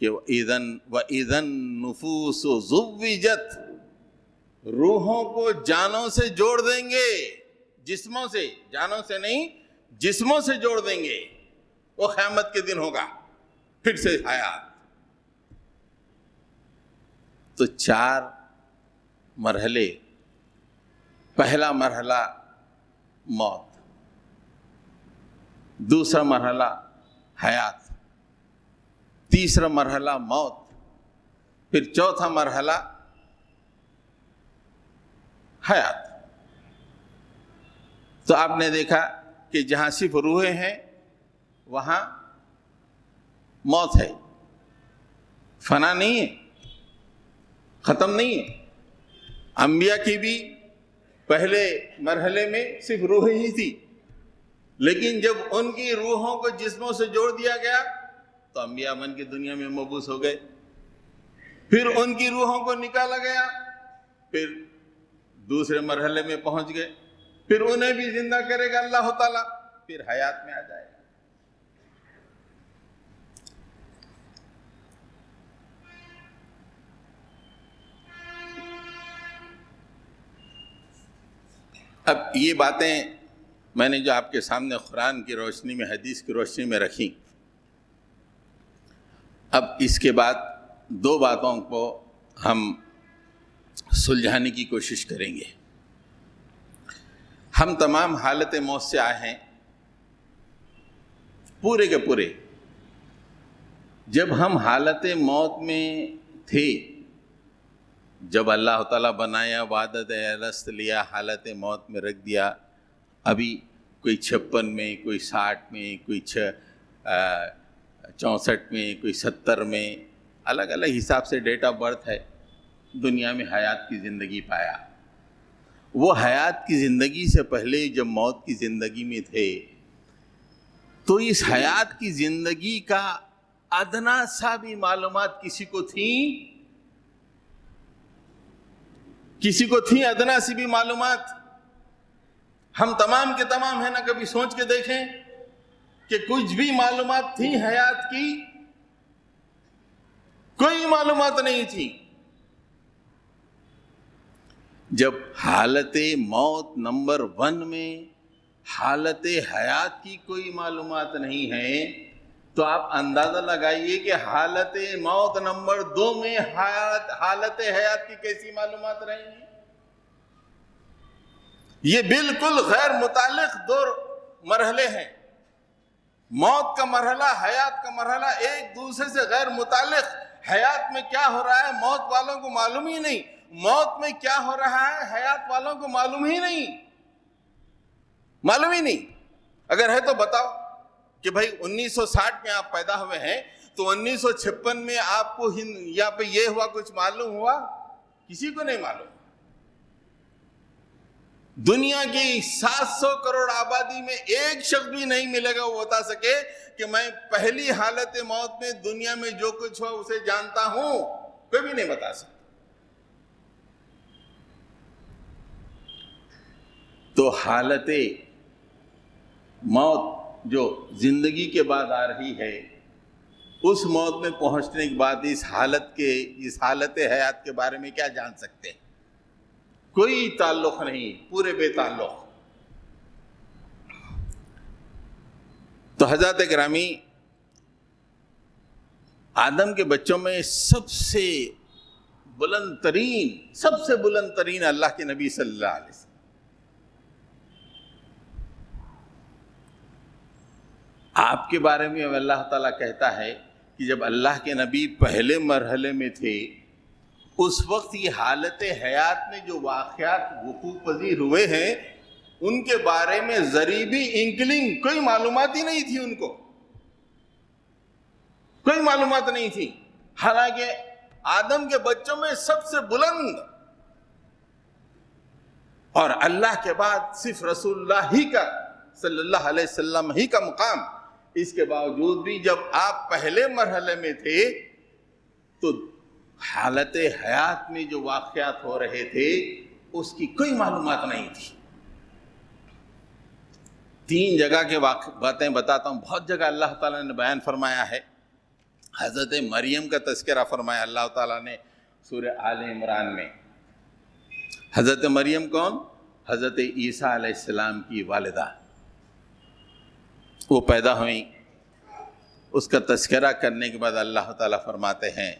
کہ وَإِذَا النُّفُوسُ زُوِّجَتْ، روحوں کو جانوں سے جوڑ دیں گے، جسموں سے، جانوں سے نہیں، جسموں سے جوڑ دیں گے۔ وہ قیامت کے دن ہوگا، پھر سے حیات۔ تو 4 مرحلے، پہلا مرحلہ موت، دوسرا مرحلہ حیات، تیسرا مرحلہ موت، پھر چوتھا مرحلہ حیات۔ تو آپ نے دیکھا کہ جہاں صرف روحیں ہیں وہاں موت ہے، فنا نہیں ہے، ختم نہیں ہے۔ انبیاء کی بھی پہلے مرحلے میں صرف روحیں ہی تھی، لیکن جب ان کی روحوں کو جسموں سے جوڑ دیا گیا تو انبیاء من کی دنیا میں مبعوث ہو گئے، پھر ان کی روحوں کو نکالا گیا، پھر دوسرے مرحلے میں پہنچ گئے، پھر انہیں بھی زندہ کرے گا اللہ تعالیٰ، پھر حیات میں آ جائے گا۔ اب یہ باتیں میں نے جو آپ کے سامنے قرآن کی روشنی میں، حدیث کی روشنی میں رکھی، اب اس کے بعد 2 باتوں کو ہم سلجھانے کی کوشش کریں گے۔ ہم تمام حالت موت سے آئے ہیں پورے کے پورے. جب ہم حالت موت میں تھے، جب اللہ تعالیٰ بنایا، وعدت الست لیا، حالت موت میں رکھ دیا. ابھی کوئی 56 میں، کوئی 60 میں، کوئی 64 میں، کوئی 70 میں، الگ الگ حساب سے ڈیٹ آف برتھ ہے. دنیا میں حیات کی زندگی پایا. وہ حیات کی زندگی سے پہلے جب موت کی زندگی میں تھے تو اس حیات کی زندگی کا ادنا سا بھی معلومات کسی کو تھیں؟ کسی کو تھیں ادنا سی بھی معلومات؟ ہم تمام کے تمام ہیں نا، کبھی سوچ کے دیکھیں کہ کچھ بھی معلومات تھی حیات کی؟ کوئی معلومات نہیں تھی. جب حالت موت نمبر 1 میں حالت حیات کی کوئی معلومات نہیں ہے تو آپ اندازہ لگائیے کہ حالت موت نمبر 2 میں حالت حیات کی کیسی معلومات رہیں گی. یہ بالکل غیر متعلق 2 مرحلے ہیں. موت کا مرحلہ، حیات کا مرحلہ ایک دوسرے سے غیر متعلق. حیات میں کیا ہو رہا ہے موت والوں کو معلوم ہی نہیں، موت میں کیا ہو رہا ہے حیات والوں کو معلوم ہی نہیں. معلوم ہی نہیں. اگر ہے تو بتاؤ کہ بھائی 1960 میں آپ پیدا ہوئے ہیں تو 1956 میں آپ کو یہاں پہ یہ ہوا، کچھ معلوم ہوا؟ کسی کو نہیں معلوم. دنیا کی 700 کروڑ آبادی میں ایک شخص بھی نہیں ملے گا وہ بتا سکے کہ میں پہلی حالت موت میں دنیا میں جو کچھ ہوا اسے جانتا ہوں. کوئی بھی نہیں بتا سکتا. تو حالت موت جو زندگی کے بعد آ رہی ہے، اس موت میں پہنچنے کے بعد اس حالت حیات کے بارے میں کیا جان سکتے ہیں؟ کوئی تعلق نہیں، پورے بے تعلق. تو حضرات گرامی، آدم کے بچوں میں سب سے بلند ترین اللہ کے نبی صلی اللہ علیہ وسلم. آپ کے بارے میں اللہ تعالیٰ کہتا ہے کہ جب اللہ کے نبی پہلے مرحلے میں تھے اس وقت یہ حالت حیات میں جو واقعات وقوع پذیر ہوئے ہیں ان کے بارے میں ذری بھی انکلنگ کوئی معلومات ہی نہیں تھی. ان کو کوئی معلومات نہیں تھی. حالانکہ آدم کے بچوں میں سب سے بلند اور اللہ کے بعد صرف رسول اللہ ہی کا صلی اللہ علیہ وسلم ہی کا مقام. اس کے باوجود بھی جب آپ پہلے مرحلے میں تھے تو حالت حیات میں جو واقعات ہو رہے تھے اس کی کوئی معلومات نہیں تھی. 3 جگہ کے باتیں بتاتا ہوں. بہت جگہ اللہ تعالیٰ نے بیان فرمایا ہے. حضرت مریم کا تذکرہ فرمایا اللہ تعالیٰ نے سورہ آل عمران میں. حضرت مریم کون؟ حضرت عیسیٰ علیہ السلام کی والدہ. وہ پیدا ہوئیں. اس کا تذکرہ کرنے کے بعد اللہ تعالیٰ فرماتے ہیں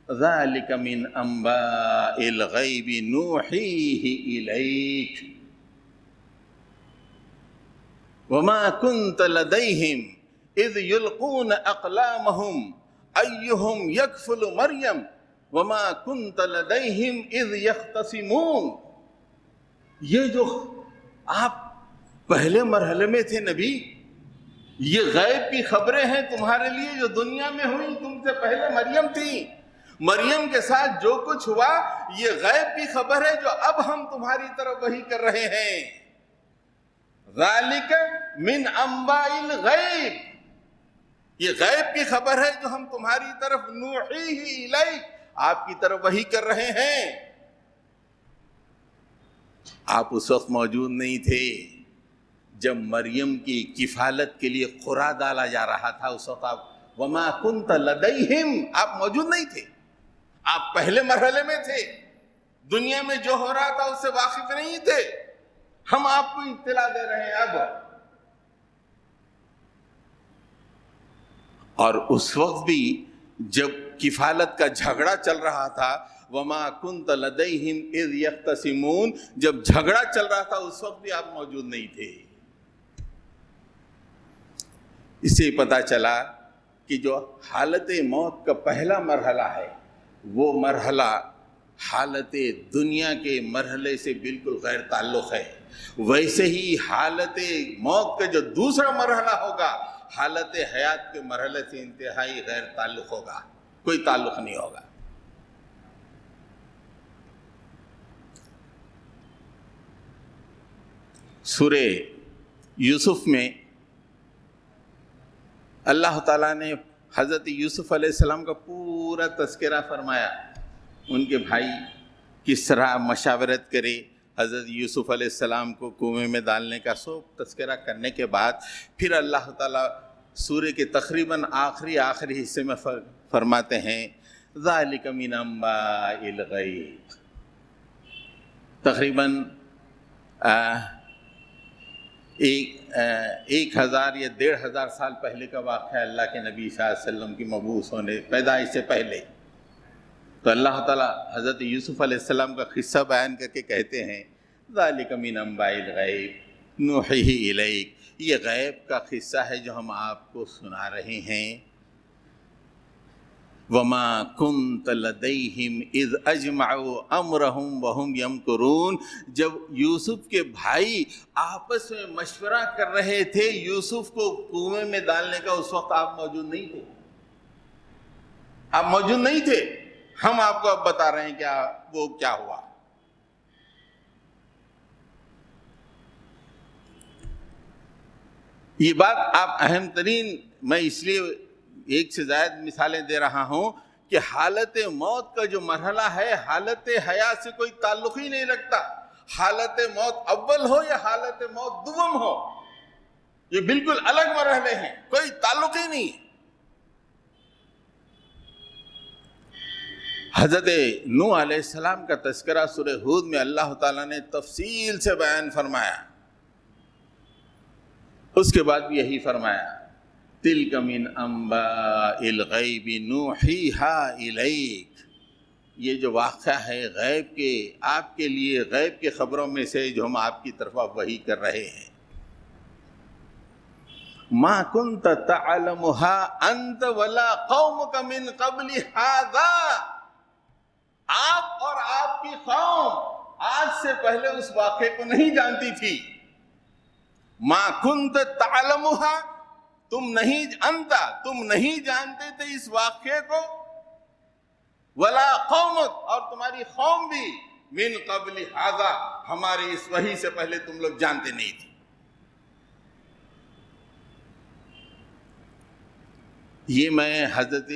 ذَلِكَ مِنْ أَنْبَاءِ الْغَيْبِ نُوحِيهِ إِلَيْكَ وَمَا كُنْتَ لَدَيْهِمْ إِذْ يُلْقُونَ أَقْلَامَهُمْ أَيُّهُمْ يَكْفُلُ مَرْيَمَ وَمَا كُنْتَ لَدَيْهِمْ إِذْ يَخْتَصِمُونَ. یہ جو آپ پہلے مرحلے میں تھے نبی، یہ غیب کی خبریں ہیں تمہارے لیے جو دنیا میں ہوئی. تم سے پہلے مریم تھی. مریم کے ساتھ جو کچھ ہوا یہ غیب کی خبر ہے جو اب ہم تمہاری طرف وحی کر رہے ہیں. ذَلِكَ مِنْ أَنْبَاءِ الْغَيْبِ، یہ غیب کی خبر ہے جو ہم تمہاری طرف نُوحِيهِ إِلَيْكَ آپ کی طرف وحی کر رہے ہیں. آپ اس وقت موجود نہیں تھے جب مریم کی کفالت کے لیے قرعہ ڈالا جا رہا تھا. اس وقت آپ وَمَا كُنْتَ لَدَيْهِمْ آپ موجود نہیں تھے. آپ پہلے مرحلے میں تھے. دنیا میں جو ہو رہا تھا اس سے واقف نہیں تھے. ہم آپ کو اطلاع دے رہے ہیں اب. اور اس وقت بھی جب کفالت کا جھگڑا چل رہا تھا وما کنت لدیہم اذ یختصمون، جب جھگڑا چل رہا تھا اس وقت بھی آپ موجود نہیں تھے۔ اس سے پتہ چلا کہ جو حالت موت کا پہلا مرحلہ ہے وہ مرحلہ حالت دنیا کے مرحلے سے بالکل غیر تعلق ہے، ویسے ہی حالت موت کا جو دوسرا مرحلہ ہوگا حالت حیات کے مرحلے سے انتہائی غیر تعلق ہوگا، کوئی تعلق نہیں ہوگا۔ سورہ یوسف میں اللہ تعالیٰ نے حضرت یوسف علیہ السلام کا پورا تذکرہ فرمایا، ان کے بھائی کس طرح مشاورت کرے حضرت یوسف علیہ السلام کو کنویں میں ڈالنے کا، سب تذکرہ کرنے کے بعد پھر اللہ تعالیٰ سورہ کے تقریباً آخری حصے میں فرماتے ہیں ذالک من انباء الغیب، تقریباً 1000 یا 1500 سال پہلے کا واقعہ، اللہ کے نبی صلی اللہ علیہ وسلم کی مبعوث ہونے پیدائش سے پہلے۔ تو اللہ تعالیٰ حضرت یوسف علیہ السلام کا قصہ بیان کر کے کہتے ہیں ذالک من انباء الغیب نوحیہ الیک، یہ غیب کا قصہ ہے جو ہم آپ کو سنا رہے ہیں۔ وما کنت لدیہم اذ اجمعوا امرہم وہم یمکرون، جب یوسف کے بھائی آپس میں مشورہ کر رہے تھے یوسف کو کنویں میں ڈالنے کا، اس وقت آپ موجود نہیں تھے، آپ موجود نہیں تھے، ہم آپ کو اب بتا رہے ہیں کہ وہ کیا ہوا۔ یہ بات آپ اہم ترین، میں اس لیے ایک سے زائد مثالیں دے رہا ہوں کہ حالت موت کا جو مرحلہ ہے حالت حیات سے کوئی تعلق ہی نہیں رکھتا، حالت موت اول ہو یا حالت موت دوم ہو، یہ بالکل الگ مرحلے ہیں، کوئی تعلق ہی نہیں۔ حضرت نوح علیہ السلام کا تذکرہ سورہ ہود میں اللہ تعالیٰ نے تفصیل سے بیان فرمایا، اس کے بعد بھی یہی فرمایا تلک من انباء الغیب نوحیہا الیک، یہ جو واقعہ ہے غیب کے، آپ کے لیے غیب کے خبروں میں سے جو ہم آپ کی طرف وحی کر رہے ہیں۔ ما کنت تعلمہا انت ولا قومک من قبل ھذا، آپ اور آپ کی قوم آج سے پہلے اس واقعے کو نہیں جانتی تھی۔ ما کنت تعلمہا، تم نہیں جانتے تھے اس واقعے کو، ولا قومک، اور تمہاری قوم بھی، من قبل ھذا، ہماری اس وحی سے پہلے تم لوگ جانتے نہیں تھے۔ یہ میں حضرت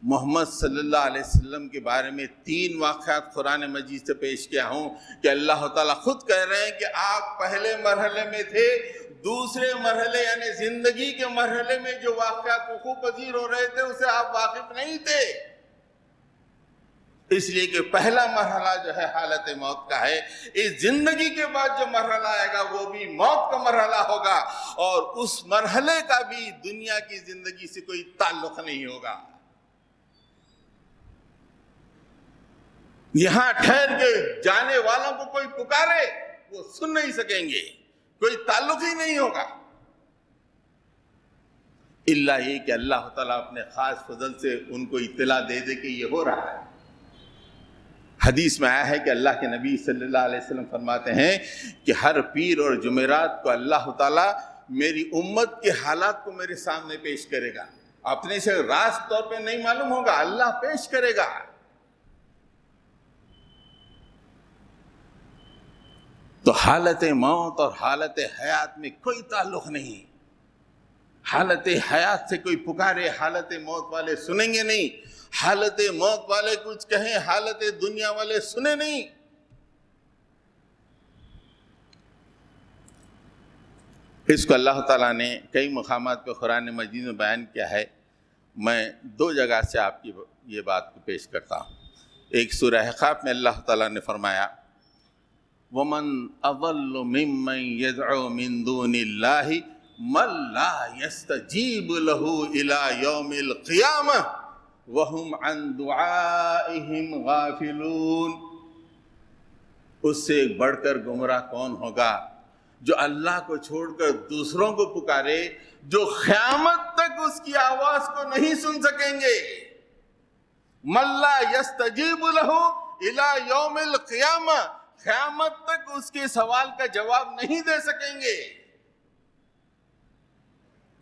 محمد صلی اللہ علیہ وسلم کے بارے میں 3 واقعات قرآن مجید سے پیش کیا ہوں کہ اللہ تعالیٰ خود کہہ رہے ہیں کہ آپ پہلے مرحلے میں تھے، دوسرے مرحلے یعنی زندگی کے مرحلے میں جو واقعات وقوع پذیر ہو رہے تھے اسے آپ واقف نہیں تھے، اس لیے کہ پہلا مرحلہ جو ہے حالت موت کا ہے، اس زندگی کے بعد جو مرحلہ آئے گا وہ بھی موت کا مرحلہ ہوگا، اور اس مرحلے کا بھی دنیا کی زندگی سے کوئی تعلق نہیں ہوگا۔ یہاں ٹھہر کے جانے والوں کو کوئی پکارے وہ سن نہیں سکیں گے، کوئی تعلق ہی نہیں ہوگا، الا یہ کہ اللہ تعالیٰ اپنے خاص فضل سے ان کو اطلاع دے دے کہ یہ ہو رہا ہے۔ حدیث میں آیا ہے کہ اللہ کے نبی صلی اللہ علیہ وسلم فرماتے ہیں کہ ہر پیر اور جمعرات کو اللہ تعالیٰ میری امت کے حالات کو میرے سامنے پیش کرے گا، اپنے سے راست طور پہ نہیں معلوم ہوگا، اللہ پیش کرے گا۔ تو حالت موت اور حالت حیات میں کوئی تعلق نہیں، حالت حیات سے کوئی پکارے حالت موت والے سنیں گے نہیں، حالت موت والے کچھ کہیں حالت دنیا والے سنیں نہیں۔ اس کو اللہ تعالیٰ نے کئی مقامات پہ قرآن مجید میں بیان کیا ہے، میں 2 جگہ سے آپ کی یہ بات کو پیش کرتا ہوں۔ ایک سورہ احقاف میں اللہ تعالیٰ نے فرمایا وَمَنْ أَضَلُّ مِمَّنْ يَدْعُو مِن دُونِ اللَّهِ مَنْ لَا يَسْتَجِيبُ لَهُ إِلَى يَوْمِ الْقِيَامَةِ وَهُمْ عَنْ دُعَائِهِمْ غَافِلُونَ۔ اس سے ایک بڑھ کر گمراہ کون ہوگا جو اللہ کو چھوڑ کر دوسروں کو پکارے، جو قیامت تک اس کی آواز کو نہیں سن سکیں گے۔ مَن لَا يَسْتَجِيبُ لَهُ إِلَى يَوْمِ الْقِيَامَةِ، قیامت تک اس کے سوال کا جواب نہیں دے سکیں گے،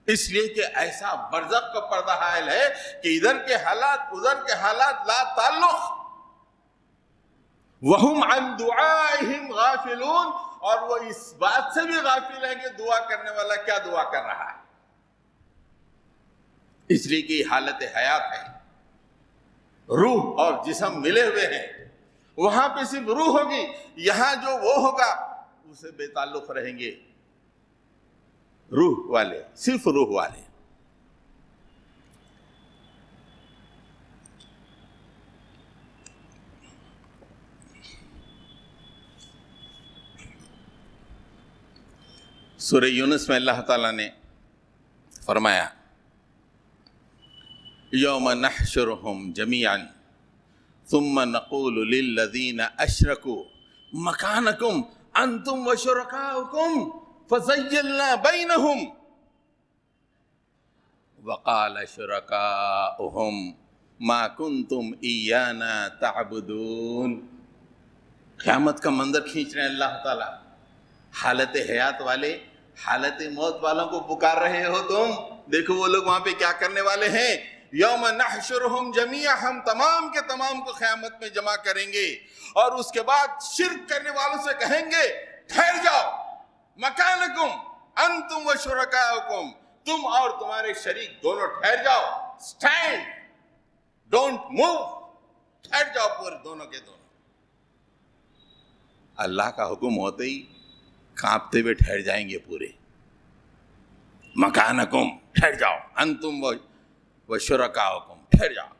اس لیے کہ ایسا برزخ کا پردہ حائل ہے کہ ادھر کے حالات ادھر کے حالات لا تعلق۔ وَهُمْ عَنْ دُعَائِهِمْ غَافِلُونَ، اور وہ اس بات سے بھی غافل ہے کہ دعا کرنے والا کیا دعا کر رہا ہے، اس لیے کہ یہ حالت حیات ہے، روح اور جسم ملے ہوئے ہیں، وہاں پہ صرف روح ہوگی، یہاں جو وہ ہوگا اسے بے تعلق رہیں گے، روح والے، صرف روح والے۔ سورہ یونس میں اللہ تعالیٰ نے فرمایا یوم نحشرہم جمیعا ثم نقول للذین اشرکوا مکانکم انتم وشرکاؤکم فزیلنا بینہم وقال شرکاؤہم ما کنتم ایانا تعبدون۔ قیامت کا منظر کھینچ رہے ہیں اللہ تعالیٰ، حالت حیات والے حالت موت والوں کو پکار رہے ہو تم، دیکھو وہ لوگ وہاں پہ کیا کرنے والے ہیں۔ یوم نحشرہم جمیعا، ہم تمام کے تمام کو قیامت میں جمع کریں گے، اور اس کے بعد شرک کرنے والوں سے کہیں گے ٹھہر جاؤ، مکانکم انتم و شرکاؤکم، تم اور تمہارے شریک دونوں ٹھہر جاؤ، اسٹینڈ ڈونٹ موو، ٹھہر جاؤ پورے دونوں کے دونوں۔ اللہ کا حکم ہوتے ہی کانپتے ہوئے ٹھہر جائیں گے پورے، مکانکم ٹھہر جاؤ، انتم و شرکاؤکم ٹھہر جاؤ۔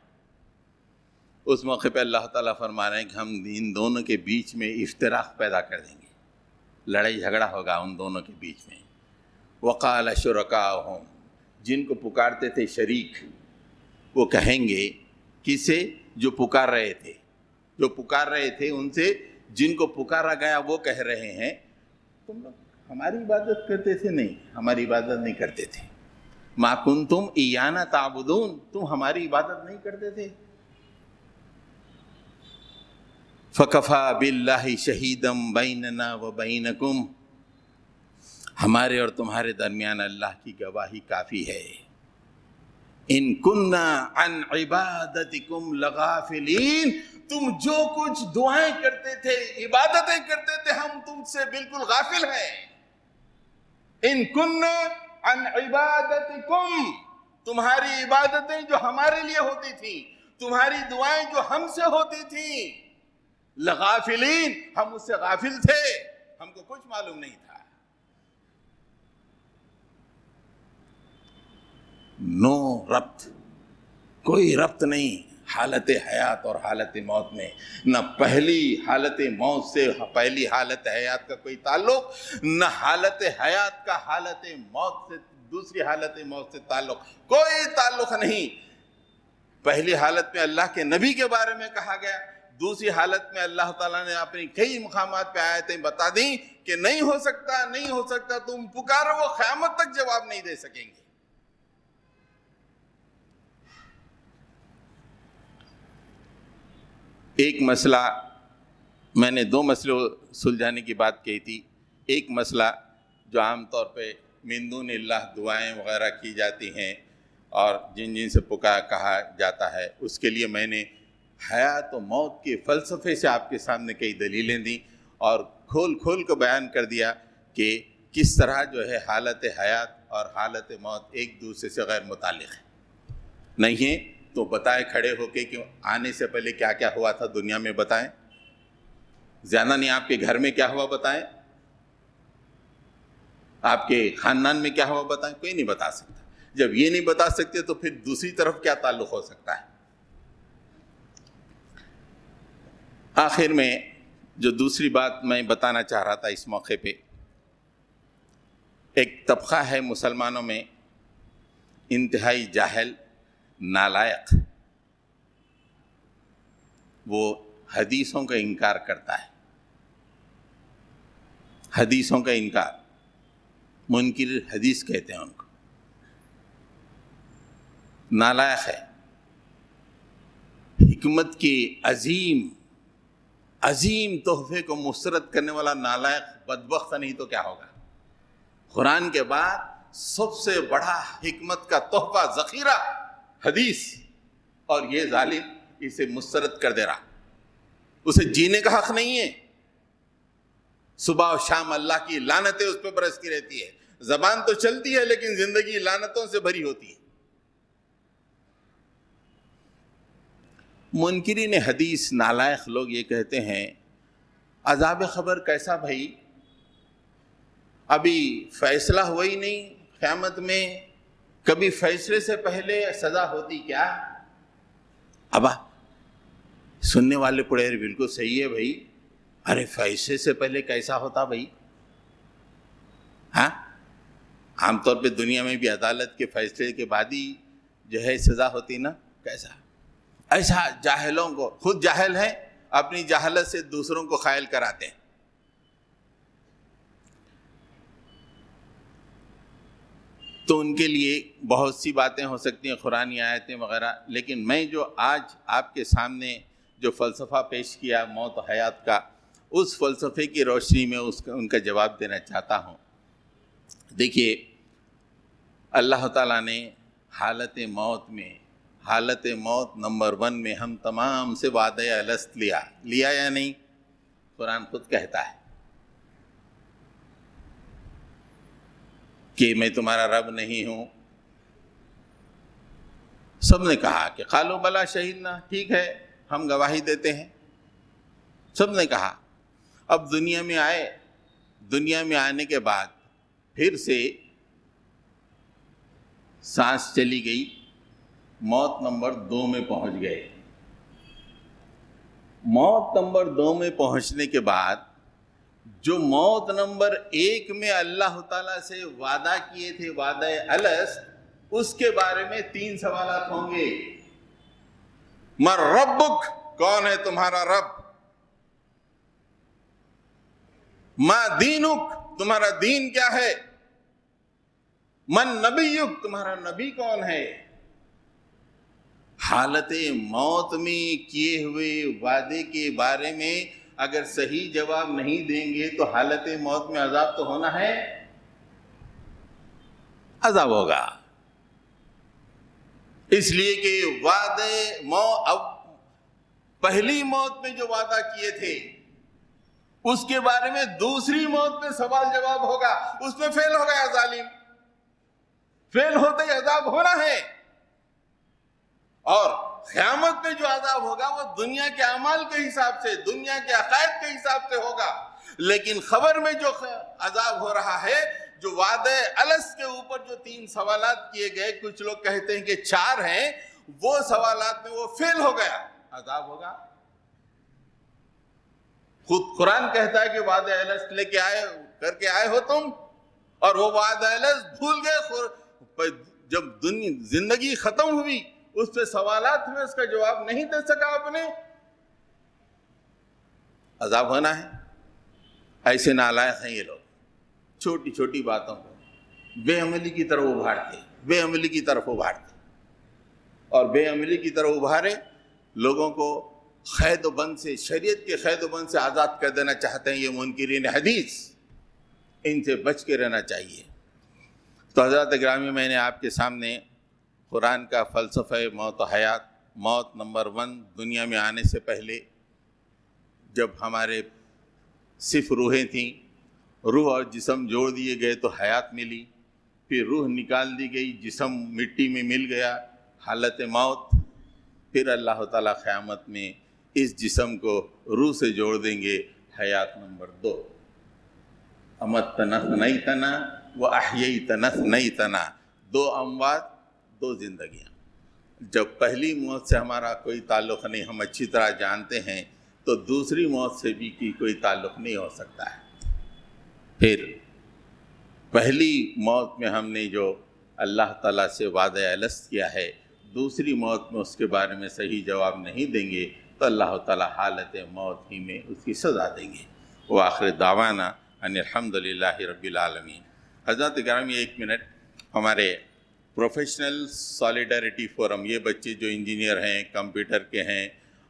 اس موقع پہ اللہ تعالیٰ فرما رہے ہیں کہ ہم ان دونوں کے بیچ میں افتراق پیدا کر دیں گے، لڑائی جھگڑا ہوگا ان دونوں کے بیچ میں۔ وقال شرکاؤہم، جن کو پکارتے تھے شریک، وہ کہیں گے کسے؟ جو پکار رہے تھے، جو پکار رہے تھے ان سے، جن کو پکارا گیا وہ کہہ رہے ہیں تم لوگ ہماری عبادت کرتے تھے؟ نہیں، ہماری عبادت نہیں کرتے تھے۔ ما کنتم ایانا تعبدون، تم ہماری عبادت نہیں کرتے تھے۔ فکفا باللہ شہیدا بیننا وبینکم، ہمارے اور تمہارے درمیان اللہ کی گواہی کافی ہے۔ ان کننا عن عبادتکم لغافلین، تم جو کچھ دعائیں کرتے تھے، عبادتیں کرتے تھے، ہم تم سے بالکل غافل ہیں۔ ان کننا عن عبادتکم، تمہاری عبادتیں جو ہمارے لیے ہوتی تھیں، تمہاری دعائیں جو ہم سے ہوتی تھیں، لغافلین، ہم اس سے غافل تھے، ہم کو کچھ معلوم نہیں تھا۔ نو ربط، کوئی ربط نہیں حالت حیات اور حالت موت میں، نہ پہلی حالت موت سے پہلی حالت حیات کا کوئی تعلق، نہ حالت حیات کا حالت موت سے دوسری حالت موت سے تعلق، کوئی تعلق نہیں۔ پہلی حالت میں اللہ کے نبی کے بارے میں کہا گیا، دوسری حالت میں اللہ تعالیٰ نے اپنی کئی مقامات پہ آیتیں بتا دیں کہ نہیں ہو سکتا، نہیں ہو سکتا، تم پکارو، وہ قیامت تک جواب نہیں دے سکیں گے۔ ایک مسئلہ، میں نے دو مسئلوں سلجھانے کی بات کہی تھی۔ ایک مسئلہ جو عام طور پہ من دون اللہ دعائیں وغیرہ کی جاتی ہیں اور جن سے کہا جاتا ہے، اس کے لیے میں نے حیات و موت کے فلسفے سے آپ کے سامنے کئی دلیلیں دیں اور کھول کھول کو بیان کر دیا کہ کس طرح جو ہے حالت حیات اور حالت موت ایک دوسرے سے غیر متعلق ہے، نہیں ہے تو بتائیں کھڑے ہو کے کہ آنے سے پہلے کیا کیا ہوا تھا دنیا میں، بتائیں، زیادہ نہیں، آپ کے گھر میں کیا ہوا بتائیں، آپ کے خاندان میں کیا ہوا بتائیں، کوئی نہیں بتا سکتا۔ جب یہ نہیں بتا سکتے تو پھر دوسری طرف کیا تعلق ہو سکتا ہے؟ آخر میں جو دوسری بات میں بتانا چاہ رہا تھا اس موقع پہ، ایک طبقہ ہے مسلمانوں میں انتہائی جاہل، نالائق، وہ حدیثوں کا انکار کرتا ہے، حدیثوں کا انکار، منکر حدیث کہتے ہیں ان کو، نالائق ہے۔ حکمت کے عظیم تحفے کو مسترد کرنے والا نالائق بدبخت نہیں تو کیا ہوگا؟ قرآن کے بعد سب سے بڑا حکمت کا تحفہ ذخیرہ حدیث، اور یہ ظالم اسے مسترد کر دے رہا، اسے جینے کا حق نہیں ہے۔ صبح و شام اللہ کی لعنتیں اس پہ برستی رہتی ہے، زبان تو چلتی ہے لیکن زندگی لعنتوں سے بھری ہوتی ہے۔ منکرین حدیث نالائق لوگ یہ کہتے ہیں عذاب خبر کیسا بھائی، ابھی فیصلہ ہوا ہی نہیں، قیامت میں کبھی فیصلے سے پہلے سزا ہوتی کیا؟ ابا سننے والے پڑھے بالکل صحیح ہے بھائی، ارے فیصلے سے پہلے کیسا ہوتا بھائی؟ ہاں، عام طور پہ دنیا میں بھی عدالت کے فیصلے کے بعد ہی جو ہے سزا ہوتی نا، کیسا؟ ایسا جاہلوں کو، خود جاہل ہیں، اپنی جہالت سے دوسروں کو قائل کراتے ہیں۔ تو ان کے لیے بہت سی باتیں ہو سکتی ہیں، قرآنی آیتیں وغیرہ، لیکن میں جو آج آپ کے سامنے جو فلسفہ پیش کیا موت و حیات کا، اس فلسفے کی روشنی میں ان کا جواب دینا چاہتا ہوں۔ دیکھیے، اللہ تعالیٰ نے حالت موت نمبر 1 میں ہم تمام سے وعدہ الست لیا یا نہیں؟ قرآن خود کہتا ہے کہ میں تمہارا رب نہیں ہوں۔ سب نے کہا کہ قالوا بلا شہیدنا، ٹھیک ہے ہم گواہی دیتے ہیں، سب نے کہا۔ اب دنیا میں آنے کے بعد پھر سے سانس چلی گئی، موت نمبر 2 میں پہنچ گئے۔ موت نمبر 2 میں پہنچنے کے بعد جو موت نمبر 1 میں اللہ تعالیٰ سے وعدہ کیے تھے، وعدہ الست، اس کے بارے میں 3 سوالات ہوں گے۔ من ربک، کون ہے تمہارا رب؟ ما دینک، تمہارا دین کیا ہے؟ من نبیک، تمہارا نبی کون ہے؟ حالت موت میں کیے ہوئے وعدے کے بارے میں اگر صحیح جواب نہیں دیں گے تو حالت موت میں عذاب تو ہونا ہے، عذاب ہوگا۔ اس لیے کہ اب پہلی موت میں جو وعدہ کیے تھے اس کے بارے میں دوسری موت میں سوال جواب ہوگا، اس میں فیل ہو گیا ظالم، فیل ہوتے ہی عذاب ہونا ہے۔ اور قیامت میں جو عذاب ہوگا وہ دنیا کے اعمال کے حساب سے، دنیا کے عقائد کے حساب سے ہوگا، لیکن خبر میں جو عذاب ہو رہا ہے، جو وعدہ الست کے اوپر جو 3 سوالات کیے گئے، کچھ لوگ کہتے ہیں کہ 4 ہیں، وہ سوالات میں وہ فیل ہو گیا، عذاب ہوگا۔ خود قرآن کہتا ہے کہ وعدہ الست لے کے کر کے آئے ہو تم، اور وہ وعدہ الست بھول گئے۔ جب زندگی ختم ہوئی، اس پہ سوالات ہوئے، اس کا جواب نہیں دے سکا آپ نے، عذاب ہونا ہے۔ ایسے نالائق ہیں یہ لوگ، چھوٹی چھوٹی باتوں کو بے عملی کی طرف ابھارتے، اور بے عملی کی طرف ابھارے لوگوں کو قید و بند سے، شریعت کے قید و بند سے آزاد کر دینا چاہتے ہیں یہ منکرین حدیث، ان سے بچ کے رہنا چاہیے۔ تو حضرات گرامی، میں نے آپ کے سامنے قرآن کا فلسفہ موت و حیات، موت نمبر 1 دنیا میں آنے سے پہلے جب ہمارے صرف روحیں تھیں، روح اور جسم جوڑ دیے گئے تو حیات ملی، پھر روح نکال دی گئی، جسم مٹی میں مل گیا، حالت موت، پھر اللہ تعالیٰ قیامت میں اس جسم کو روح سے جوڑ دیں گے، حیات نمبر 2۔ امتنا اثنیتنا واحییتنا اثنیتنا، 2 اموات 2 زندگیاں۔ جب پہلی موت سے ہمارا کوئی تعلق نہیں، ہم اچھی طرح جانتے ہیں، تو دوسری موت سے بھی کوئی تعلق نہیں ہو سکتا ہے۔ پھر پہلی موت میں ہم نے جو اللہ تعالیٰ سے وعدہ الست کیا ہے، دوسری موت میں اس کے بارے میں صحیح جواب نہیں دیں گے تو اللہ تعالیٰ حالت موت ہی میں اس کی سزا دیں گے۔ وآخر دعوانا ان الحمدللہ رب العالمین۔ حضرات گرامی، 1 منٹ، ہمارے پروفیشنل سالیڈیرٹی فورم، یہ بچے جو انجینئر ہیں، کمپیوٹر کے ہیں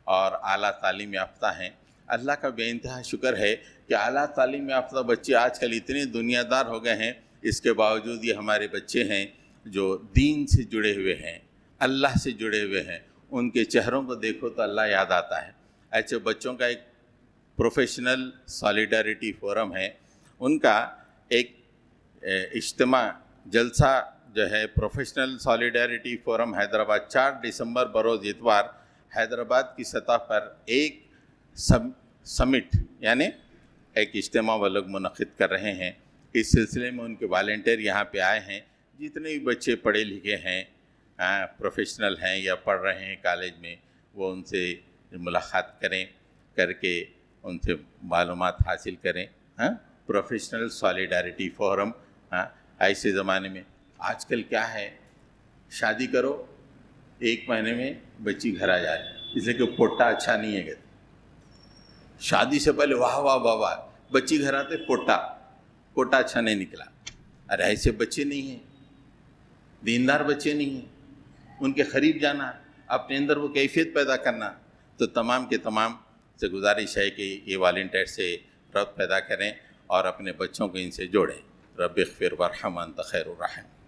اور اعلیٰ تعلیم یافتہ ہیں، اللہ کا بے انتہا شکر ہے کہ اعلیٰ تعلیم یافتہ بچے آج کل اتنے دنیا دار ہو گئے ہیں، اس کے باوجود یہ ہمارے بچے ہیں جو دین سے جڑے ہوئے ہیں، اللہ سے جڑے ہوئے ہیں، ان کے چہروں کو دیکھو تو اللہ یاد آتا ہے۔ ایسے بچوں کا ایک پروفیشنل سالیڈیرٹی فورم ہے، ان کا ایک اجتماع جلسہ جو ہے پروفیشنل سالیڈیرٹی فورم حیدرآباد 4 دسمبر بروز اتوار حیدرآباد کی سطح پر ایک سمٹ یعنی ایک اجتماع وہ لوگ منعقد کر رہے ہیں۔ اس سلسلے میں ان کے والنٹیئر یہاں پہ آئے ہیں، جتنے بھی بچے پڑھے لکھے ہیں، پروفیشنل ہیں یا پڑھ رہے ہیں کالج میں، وہ ان سے ملاقات کریں، کر کے ان سے معلومات حاصل کریں۔ Professional solidarity forum. ایسے زمانے میں آج کل کیا ہے، شادی کرو 1 مہینے میں بچی گھر آ جائے، اس لیے کہ پوٹا اچھا نہیں ہے۔ شادی سے پہلے واہ واہ واہ واہ، بچی گھر آتے پوٹا اچھا نہیں نکلا۔ ارے ایسے بچے نہیں ہیں، دیندار بچے نہیں ہیں، ان کے قریب جانا، اپنے اندر وہ کیفیت پیدا کرنا۔ تو تمام کے تمام سے گزارش ہے کہ یہ والنٹیئر سے ربط پیدا کریں اور اپنے بچوں کو ان سے جوڑیں۔ رب اغفر وارحم انت خیر الراحمین۔